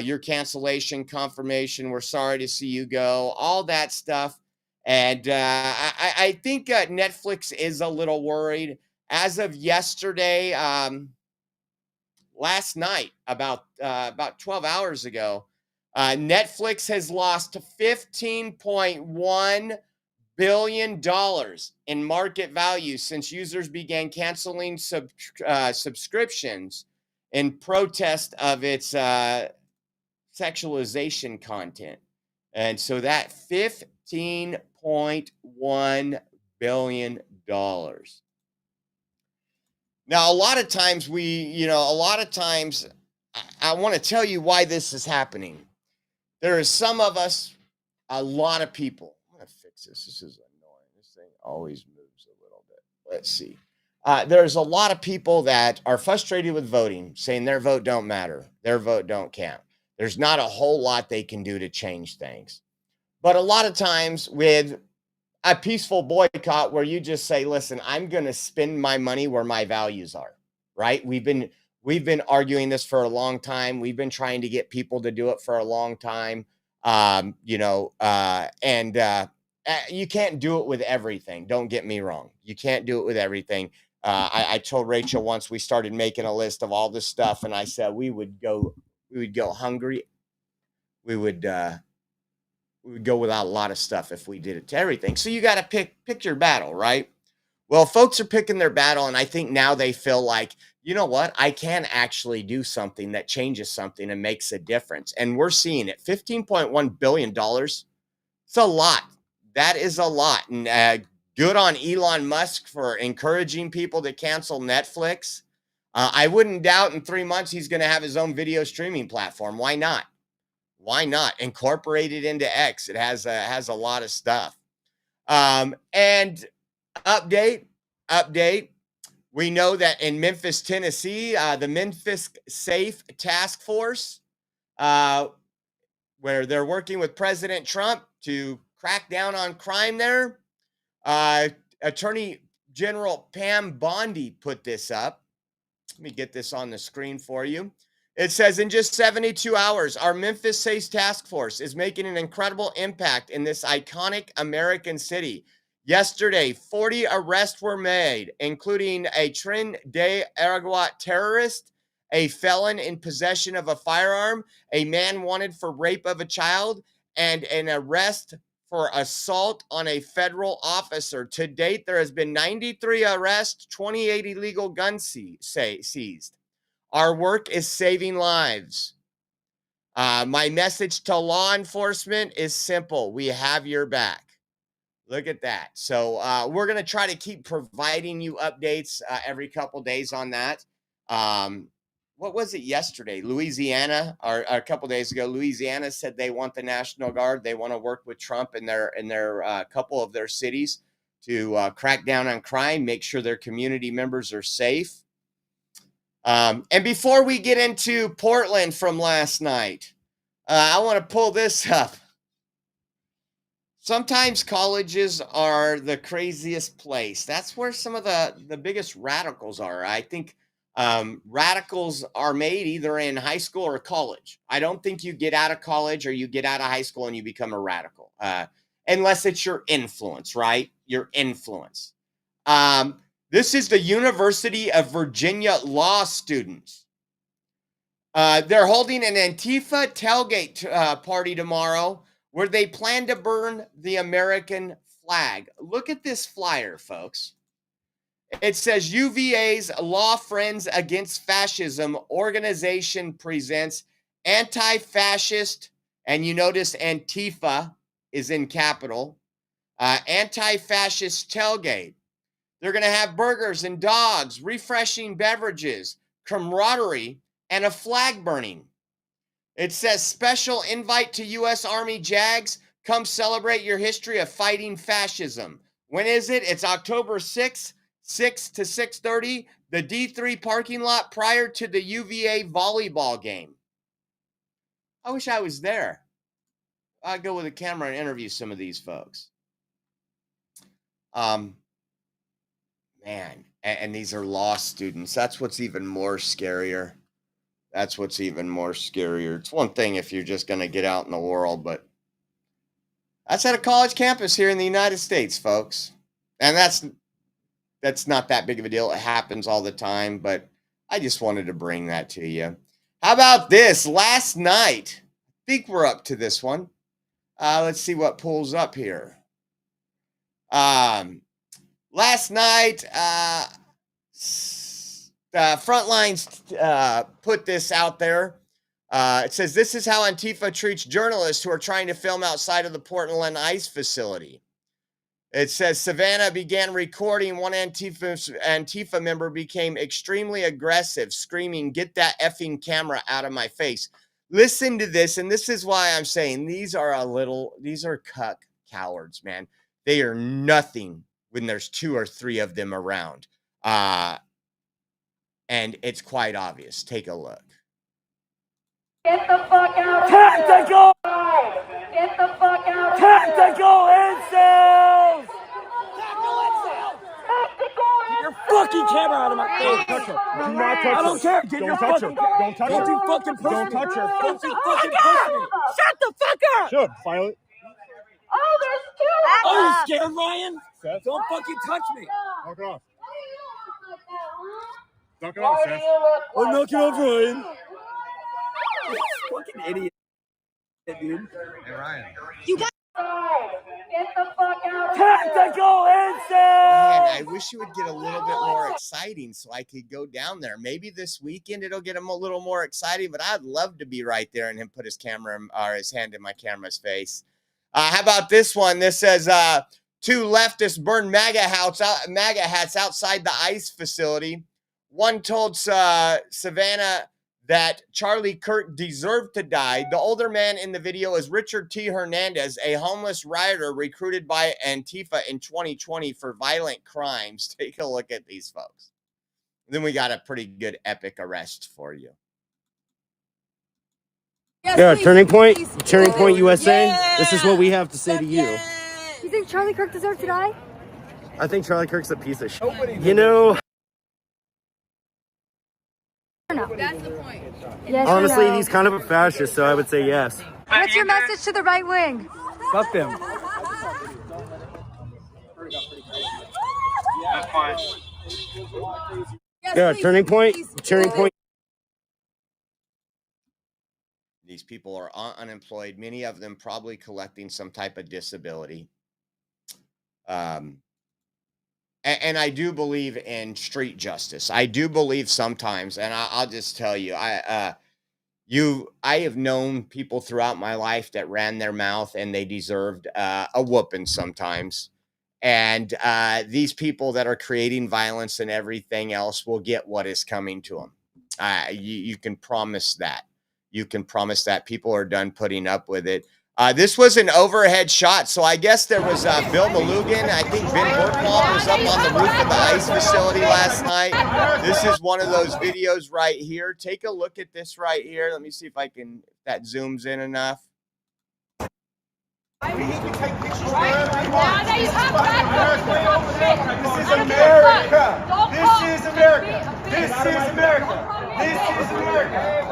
Your cancellation confirmation, we're sorry to see you go, all that stuff. And I think Netflix is a little worried. As of yesterday, last night, about 12 hours ago, Netflix has lost $15.1 billion in market value since users began canceling subscriptions in protest of its sexualization content. And so that $15.1 billion. Now, a lot of times I want to tell you why this is happening. There is some of us, a lot of people. I'm going to fix this. This is annoying. This thing always moves a little bit. let's see. There's a lot of people that are frustrated with voting, saying their vote don't matter, their vote don't count. There's not a whole lot they can do to change things. But a lot of times with a peaceful boycott where you just say, listen, I'm going to spend my money where my values are, right? We've been arguing this for a long time. We've been trying to get people to do it for a long time. You can't do it with everything. Don't get me wrong. You can't do it with everything. I told Rachel once we started making a list of all this stuff, and I said we would go hungry. We would go without a lot of stuff if we did it to everything. So you got to pick your battle, right? Well, folks are picking their battle, and I think now they feel like, you know what? I can actually do something that changes something and makes a difference. And we're seeing it. $15.1 billion. It's a lot. That is a lot. And good on Elon Musk for encouraging people to cancel Netflix. I wouldn't doubt in 3 months he's going to have his own video streaming platform. Why not? Why not incorporate it into X? It has a lot of stuff. And update. We know that in Memphis, Tennessee, the Memphis Safe Task Force, where they're working with President Trump to crack down on crime there. Attorney General Pam Bondi put this up. Let me get this on the screen for you. It says, in just 72 hours, our Memphis Safe Task Force is making an incredible impact in this iconic American city. Yesterday, 40 arrests were made, including a Trinidad terrorist, a felon in possession of a firearm, a man wanted for rape of a child, and an arrest for assault on a federal officer. To date, there has been 93 arrests, 28 illegal guns seized. Our work is saving lives. My message to law enforcement is simple. We have your back. Look at that. So we're going to try to keep providing you updates every couple days on that. What was it yesterday? Louisiana, or a couple days ago, Louisiana said they want the National Guard. They want to work with Trump in their couple of their cities to crack down on crime, make sure their community members are safe. And before we get into Portland from last night, I want to pull this up. Sometimes colleges are the craziest place. That's where some of the biggest radicals are. I think radicals are made either in high school or college. I don't think you get out of college or you get out of high school and you become a radical, unless it's your influence, right? Your influence. This is the University of Virginia law students. They're holding an Antifa tailgate party tomorrow where they plan to burn the American flag. Look at this flyer, folks. It says UVA's Law Friends Against Fascism organization presents anti-fascist, and you notice Antifa is in capital, anti-fascist tailgate. They're going to have burgers and dogs, refreshing beverages, camaraderie, and a flag burning. It says special invite to U.S. Army JAGs. Come celebrate your history of fighting fascism. When is it? It's October 6th, 6 to 6:30, the D3 parking lot prior to the UVA volleyball game. I wish I was there. I'd go with a camera and interview some of these folks. Man, and these are law students. That's what's even more scarier. That's what's even more scarier. It's one thing if you're just going to get out in the world, but that's at a college campus here in the United States, folks. And that's not that big of a deal. It happens all the time, but I just wanted to bring that to you. How about this? Last night, I think we're up to this one. Let's see what pulls up here. Last night, Frontlines put this out there. It says, this is how Antifa treats journalists who are trying to film outside of the Portland ICE facility. It says, Savannah began recording. One Antifa member became extremely aggressive, screaming, get that effing camera out of my face. Listen to this, and this is why I'm saying these are cuck cowards, man. They are nothing when there's 2 or 3 of them around. And it's quite obvious. Take a look. Get the fuck out of Tactical! Here. Get the fuck out of Tactical here. Incels! Tactical incels! Tactical incels! Get your fucking camera out of my face! Don't touch her. Do not touch her. I don't care. Get your fucking camera. Don't touch her. Don't you fucking push me. Don't touch her. Don't you fucking push me. Shut the fuck up! Sure, Violet. Oh, there's 2 of them! Oh, you scared, Ryan? Seth? Don't fucking touch me. Knock it off. Knock it off, Seth. Oh, knock it off, Ryan. Fucking idiot, dude. Hey, Ryan. You got. Get the fuck out of here. Tactical incels! Man, I wish it would get a little bit more exciting so I could go down there. Maybe this weekend it'll get him a little more exciting, but I'd love to be right there and him put his camera or his hand in my camera's face. How about this one? This says 2 leftists burned MAGA hats outside the ICE facility. One told Savannah that Charlie Kirk deserved to die. The older man in the video is Richard T. Hernandez, a homeless rioter recruited by Antifa in 2020 for violent crimes. Take a look at these folks. Then we got a pretty good epic arrest for you. Yes, yeah, Turning Point USA. Yeah. This is what we have to say to you. You think Charlie Kirk deserves to die? I think Charlie Kirk's a piece of shit. You know, no? That's the point. Yes, honestly, he's kind of a fascist, so I would say yes. What's your message to the right wing? Fuck them. That's fine. Yeah, Turning Point. These people are unemployed, many of them probably collecting some type of disability. And I do believe in street justice. I do believe sometimes, and I'll just tell you, I have known people throughout my life that ran their mouth and they deserved a whooping sometimes. And these people that are creating violence and everything else will get what is coming to them. You can promise that. You can promise that people are done putting up with it. This was an overhead shot, so I guess there was Bill Malugin. I think Ben Bergwald was up on the roof of the ICE facility last night. This is one of those videos right here. Take a look at this right here. Let me see if that zooms in enough. This is America. This is America. This is America. This is America.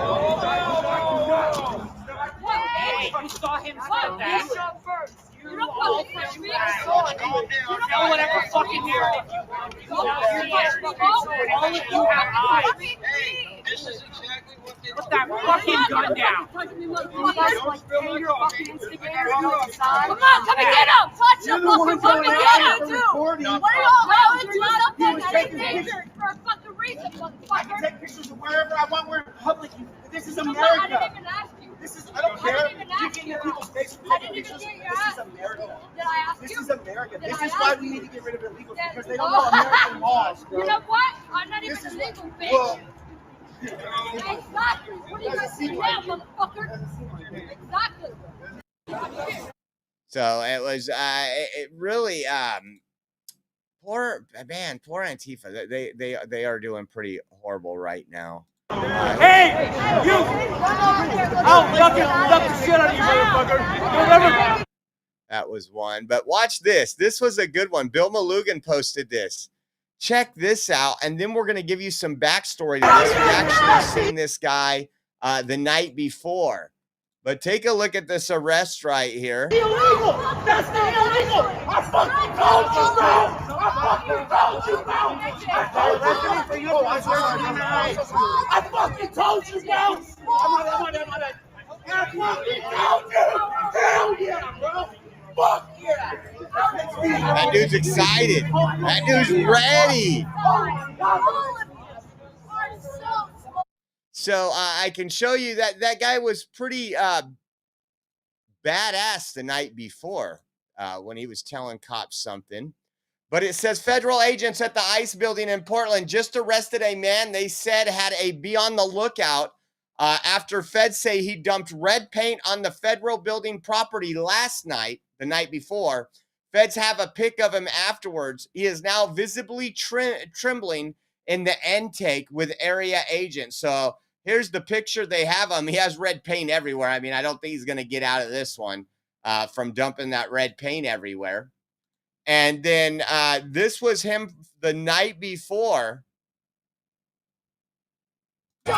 You saw him start that. You all from know whatever fucking narrative you want. All of you have eyes. This is exactly what they put that fucking gun down. Come on, come and get him. Touch him. Fucking come and get him, too. What are y'all do something that ain't dangerous for a fucking reason, motherfucker? I can take pictures of wherever I want. We're in public. This is America. I didn't even ask you. This is, I don't care. You get in people's face for taking pictures. This is America. Did I ask you? This is America. This is why we need to get rid of illegals, because they don't know American laws, bro. You know what? I'm not even illegal, bitch. Well, exactly. What are you guys doing now, motherfucker? Exactly. So it was it really poor Antifa. They are doing pretty horrible right now. Hey, you! I'll fucking suck the shit out of you, motherfucker. That was one. But watch this. This was a good one. Bill Malugin posted this. Check this out. And then we're going to give you some backstory to this. We actually seen this guy the night before. But take a look at this arrest right here. Illegal! That's not illegal! I fucking told you, bro! I fucking told you, bro! I fucking told you, bro! I fucking told you! Hell yeah, bro! Fuck yeah! That dude's excited. That dude's ready. So I can show you that guy was pretty badass the night before when he was telling cops something. But it says federal agents at the ICE building in Portland just arrested a man they said had a be on the lookout after feds say he dumped red paint on the federal building property last night, the night before. Feds have a pic of him afterwards. He is now visibly trembling in the intake with area agents. So here's the picture they have him. He has red paint everywhere. I mean, I don't think he's going to get out of this one from dumping that red paint everywhere. And then this was him the night before. He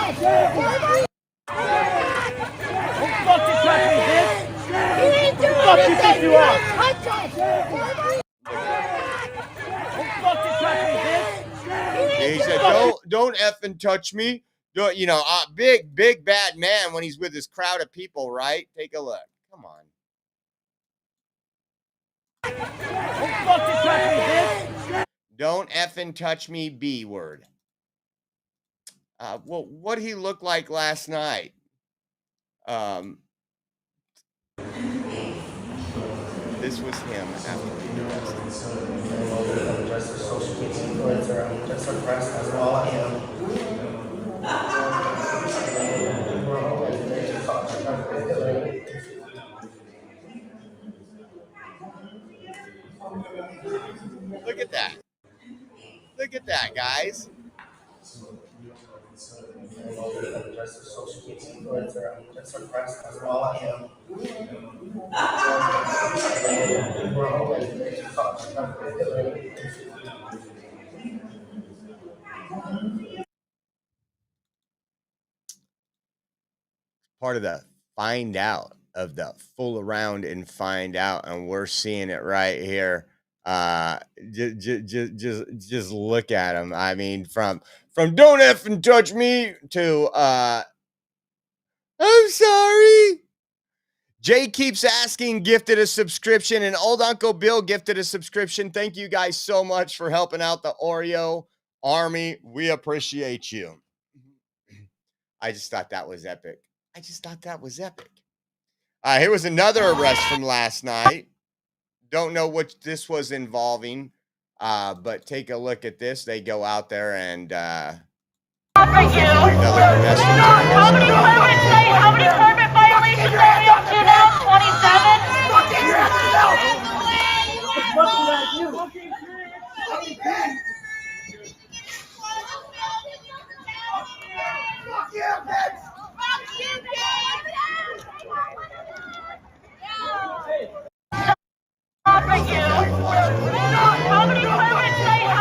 said, don't effing touch me. Don't, you know, big bad man when he's with his crowd of people, right? Take a look. Come on. Don't effing touch me, B word. Well, what he looked like last night. This was him after he Look at that. Look at that, guys. Part of the find out of the fool around and find out, and we're seeing it right here. Just look at him. I mean, from don't effing touch me to I'm sorry. Jay keeps asking, gifted a subscription, and old Uncle Bill gifted a subscription. Thank you guys so much for helping out the Oreo Army. We appreciate you. I just thought that was epic. Here was another arrest from last night. Don't know what this was involving, but take a look at this. They go out there and How many permit violations are we up to now? 27? How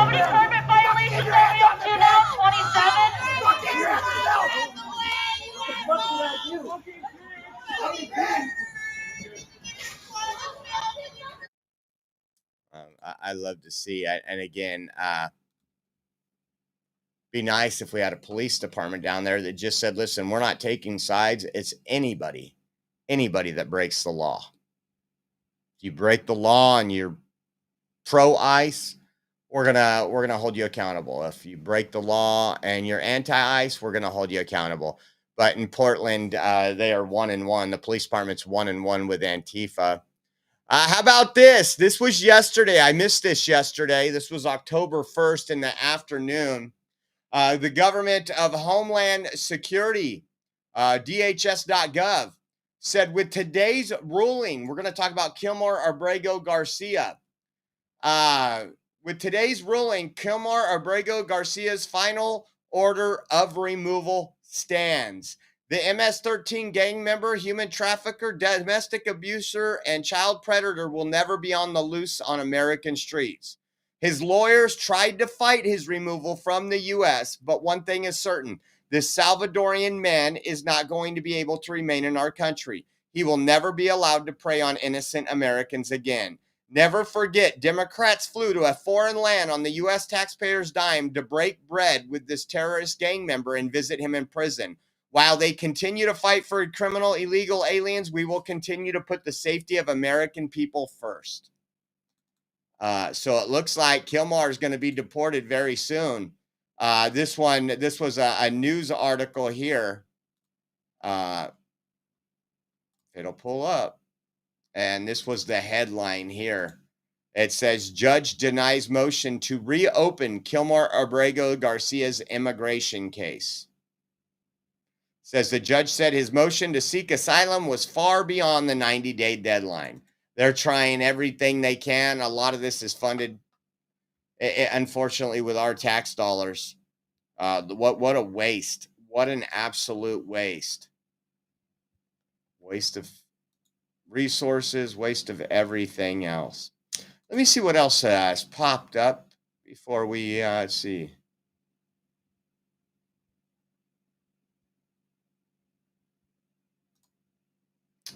many permit violations are we up to now? 27? I love to see it. And again, be nice if we had a police department down there that just said, listen, we're not taking sides. It's anybody that breaks the law. If you break the law and you're pro ICE, we're gonna hold you accountable. If you break the law and you're anti-ICE, we're gonna hold you accountable. But in Portland, they are 1-1. The police department's 1-1 with Antifa. How about this? This was yesterday. I missed this yesterday. This was October 1st in the afternoon. The Government of Homeland Security, DHS.gov, said with today's ruling, we're going to talk about Kilmar Abrego Garcia. With today's ruling, Kilmar Abrego Garcia's final order of removal stands. The MS-13 gang member, human trafficker, domestic abuser, and child predator will never be on the loose on American streets. His lawyers tried to fight his removal from the U.S., but one thing is certain. This Salvadorian man is not going to be able to remain in our country. He will never be allowed to prey on innocent Americans again. Never forget, Democrats flew to a foreign land on the U.S. taxpayers' dime to break bread with this terrorist gang member and visit him in prison. While they continue to fight for criminal illegal aliens, we will continue to put the safety of American people first. So it looks like Kilmar is going to be deported very soon. This was a news article here. It'll pull up. And this was the headline here. It says, Judge denies motion to reopen Kilmar Abrego Garcia's immigration case. Says the judge said his motion to seek asylum was far beyond the 90-day deadline. They're trying everything they can. A lot of this is funded, unfortunately, with our tax dollars. What a waste. What an absolute waste. Waste of resources, waste of everything else. Let me see what else has popped up before we see.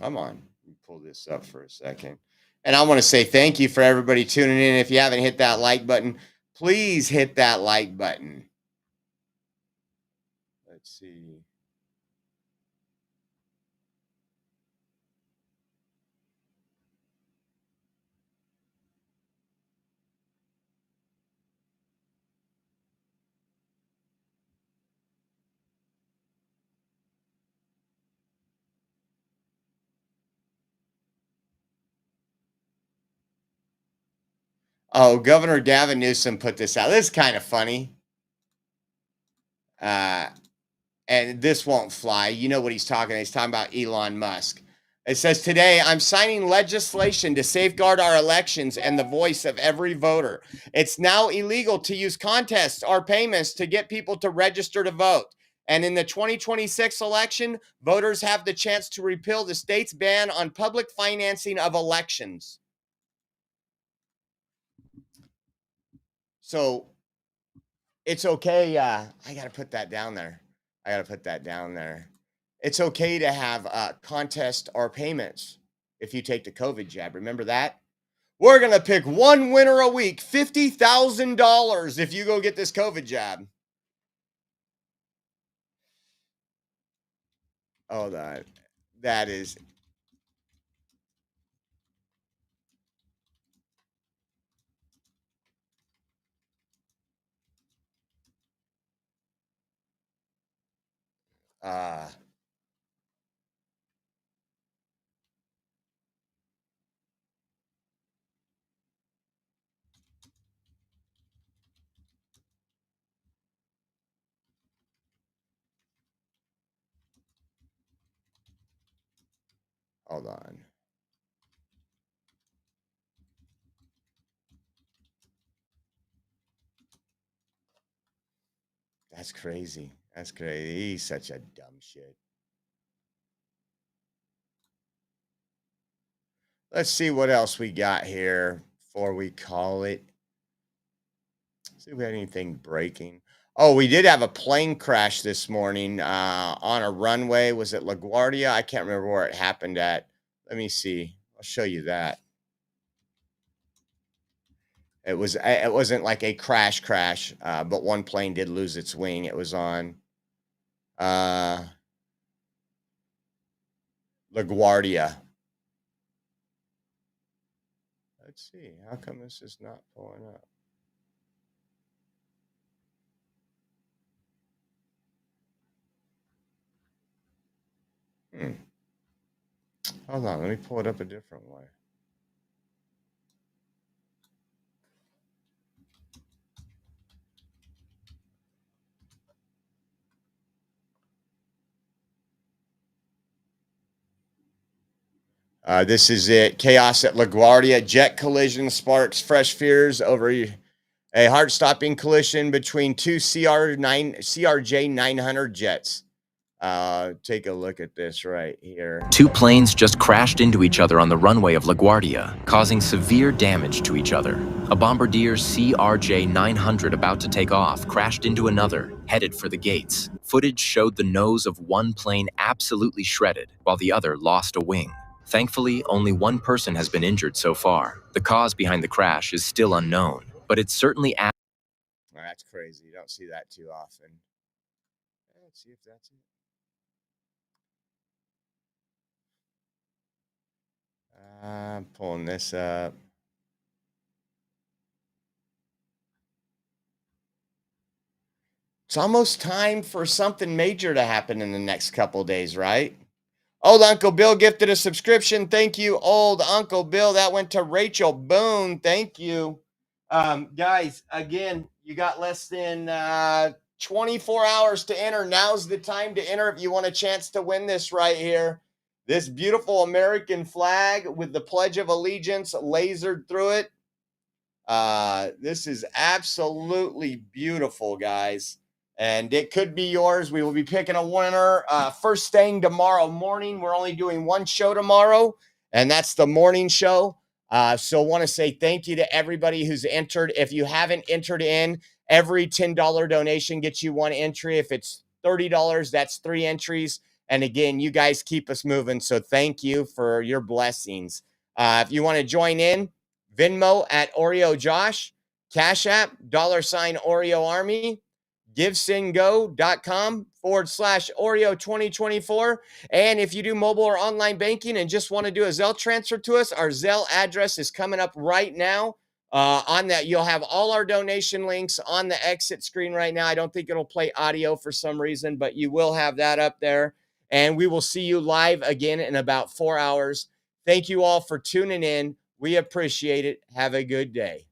Come on, let me pull this up for a second. And I want to say thank you for everybody tuning in. If you haven't hit that like button, please hit that like button. Let's see. Oh, Governor Gavin Newsom put this out. This is kind of funny. And this won't fly. You know what he's talking about. He's talking about Elon Musk. It says, today, I'm signing legislation to safeguard our elections and the voice of every voter. It's now illegal to use contests or payments to get people to register to vote. And in the 2026 election, voters have the chance to repeal the state's ban on public financing of elections. So it's okay. I got to put that down there. It's okay to have contest or payments if you take the COVID jab. Remember that? We're going to pick one winner a week, $50,000 if you go get this COVID jab. Oh, that is. Hold on. That's crazy. That's crazy. He's such a dumb shit. Let's see what else we got here before we call it. See if we had anything breaking. Oh, we did have a plane crash this morning on a runway. Was it LaGuardia? I can't remember where it happened at. Let me see. I'll show you that. It wasn't like a crash, but one plane did lose its wing. It was on LaGuardia. Let's see. How come this is not pulling up? Hold on. Let me pull it up a different way. This is it. Chaos at LaGuardia. Jet collision sparks fresh fears over a heart-stopping collision between two CRJ 900 jets. Take a look at this right here. Two planes just crashed into each other on the runway of LaGuardia, causing severe damage to each other. A Bombardier CRJ 900 about to take off crashed into another, headed for the gates. Footage showed the nose of one plane absolutely shredded, while the other lost a wing. Thankfully, only one person has been injured so far. The cause behind the crash is still unknown, but it's certainly that's crazy. You don't see that too often. Let's see if that's it. I'm pulling this up. It's almost time for something major to happen in the next couple days, right? Old Uncle Bill gifted a subscription. Thank you, Old Uncle Bill. That went to Rachel Boone. Thank you. Guys, again, you got less than 24 hours to enter. Now's the time to enter if you want a chance to win this right here. This beautiful American flag with the Pledge of Allegiance lasered through it. This is absolutely beautiful, guys. And it could be yours. We will be picking a winner first thing tomorrow morning. We're only doing one show tomorrow, and that's the morning show. So want to say thank you to everybody who's entered. If you haven't entered in, every $10 donation gets you one entry. If it's $30, that's 3 entries. And again, you guys keep us moving. So thank you for your blessings. If you want to join in, Venmo at Oreo Josh, Cash App, $Oreo Army, GiveSendGo.com/Oreo 2024. And if you do mobile or online banking and just want to do a Zelle transfer to us, our Zelle address is coming up right now. On that, you'll have all our donation links on the exit screen right now. I don't think it'll play audio for some reason, but you will have that up there. And we will see you live again in about 4 hours. Thank you all for tuning in. We appreciate it. Have a good day.